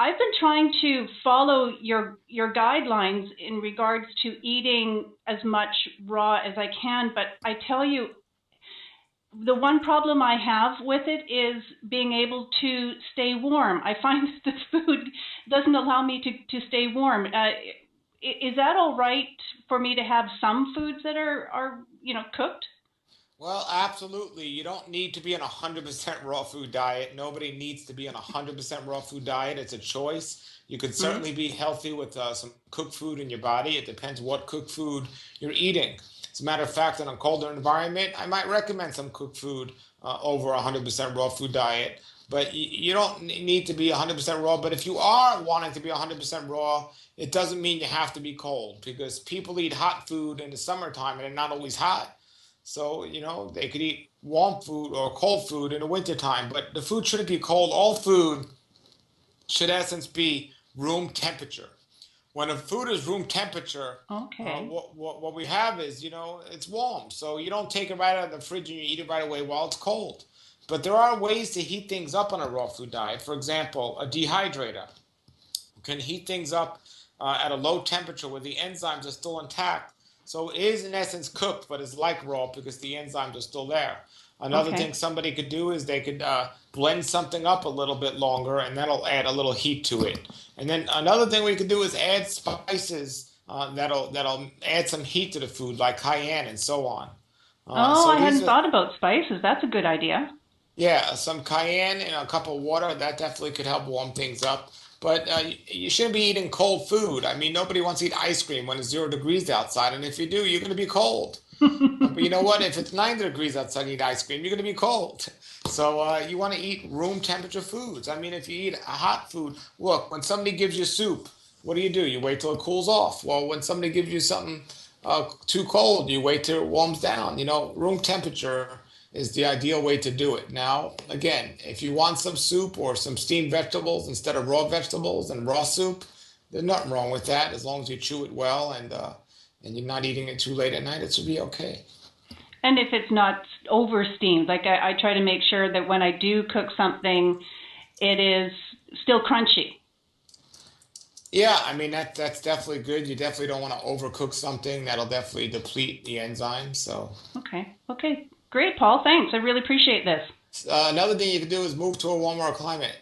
I've been trying to follow your guidelines in regards to eating as much raw as I can, but I tell you, the one problem I have with it is being able to stay warm. I find that the food doesn't allow me to stay warm. Is that all right for me to have some foods that are cooked? Well, absolutely. You don't need to be on a 100% raw food diet. Nobody needs to be on a 100% raw food diet. It's a choice. You can Hmm. certainly be healthy with some cooked food in your body. It depends what cooked food you're eating. As a matter of fact, in a colder environment, I might recommend some cooked food over a 100% raw food diet. But you don't need to be 100% raw. But if you are wanting to be 100% raw, it doesn't mean you have to be cold because people eat hot food in the summertime and they're not always hot. So, they could eat warm food or cold food in the wintertime, but the food shouldn't be cold. All food should, in essence, be room temperature. When a food is room temperature, Okay. what we have is, it's warm. So you don't take it right out of the fridge and you eat it right away while it's cold. But there are ways to heat things up on a raw food diet. For example, a dehydrator can heat things up at a low temperature where the enzymes are still intact. So it is in essence cooked, but it's like raw because the enzymes are still there. Another thing Okay. somebody could do is they could blend something up a little bit longer, and that'll add a little heat to it. And then another thing we could do is add spices that'll add some heat to the food, like cayenne and so on. Oh, So I these hadn't are thought about spices. That's a good idea. yeah, some cayenne in a cup of water, that definitely could help warm things up. But you shouldn't be eating cold food. I mean, nobody wants to eat ice cream when it's 0 degrees outside. And if you do, you're going to be cold. But you know what? If it's 90 degrees outside and you eat ice cream, you're going to be cold. So you want to eat room temperature foods. I mean, if you eat a hot food, look, when somebody gives you soup, what do? You wait till it cools off. Well, when somebody gives you something too cold, you wait till it warms down. Room temperature is the ideal way to do it. Now, again, if you want some soup or some steamed vegetables instead of raw vegetables and raw soup, there's nothing wrong with that as long as you chew it well and you're not eating it too late at night. It should be okay. And if it's not over steamed, like I try to make sure that when I do cook something, it is still crunchy. Yeah, I mean that's definitely good. You definitely don't want to overcook something. That'll definitely deplete the enzymes. So Okay. Okay. Great, Paul. Thanks. I really appreciate this. another thing you can do is move to a warmer climate.